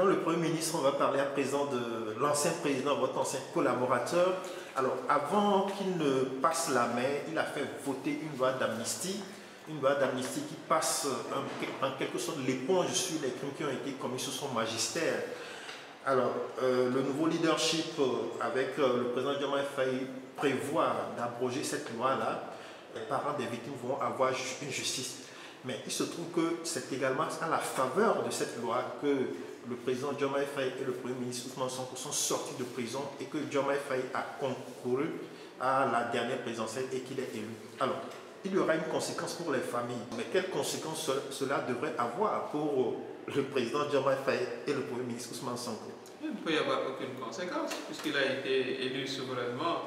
Madame le Premier ministre, on va parler à présent de l'ancien président, votre ancien collaborateur. Alors, avant qu'il ne passe la main, il a fait voter une loi d'amnistie qui passe en quelque sorte l'éponge sur les crimes qui ont été commis sous son magistère. Alors, le nouveau leadership avec le président Diomaye Faye prévoit d'abroger cette loi-là. Les parents des victimes vont avoir une justice. Mais il se trouve que c'est également à la faveur de cette loi que le président Diomaye Faye et le Premier ministre Ousmane Sonko sont sortis de prison et que Diomaye Faye a concouru à la dernière présidentielle et qu'il est élu. Alors, il y aura une conséquence pour les familles. Mais quelles conséquences cela devrait avoir pour le président Diomaye Faye et le Premier ministre Ousmane Sonko? Il ne peut y avoir aucune conséquence puisqu'il a été élu souverainement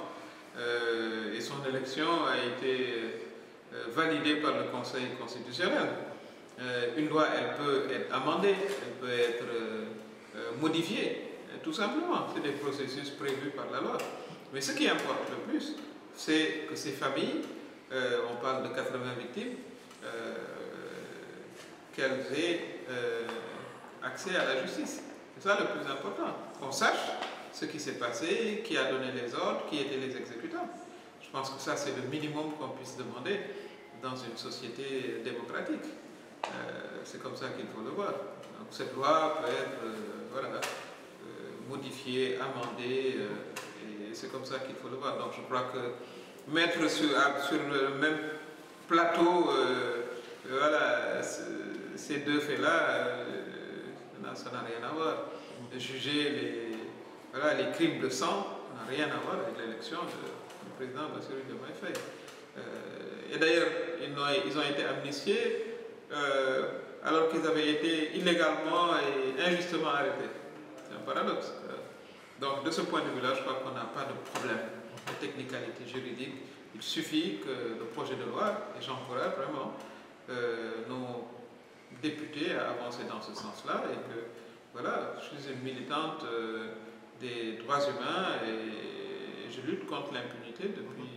et son élection a été validée par le Conseil constitutionnel. Une loi, elle peut être amendée, elle peut être modifiée, tout simplement. C'est des processus prévus par la loi. Mais ce qui importe le plus, c'est que ces familles, on parle de 80 victimes, qu'elles aient accès à la justice. C'est ça le plus important. Qu'on sache ce qui s'est passé, qui a donné les ordres, qui étaient les exécutants. Je pense que ça, c'est le minimum qu'on puisse demander dans une société démocratique. C'est comme ça qu'il faut le voir. Donc, cette loi peut être modifiée, amendée, et c'est comme ça qu'il faut le voir. Donc je crois que mettre sur le même plateau ces deux faits-là, ça n'a rien à voir. Juger les crimes de sang n'a rien à voir avec l'élection du président Bassirou Diomaye Faye. Et d'ailleurs, ils ont été amnistiés alors qu'ils avaient été illégalement et injustement arrêtés. C'est un paradoxe. Donc de ce point de vue-là, je crois qu'on n'a pas de problème de technicalité juridique. Il suffit que le projet de loi, et j'encourage vraiment nos députés à avancer dans ce sens-là, et que voilà, je suis une militante des droits humains et je lutte contre l'impunité depuis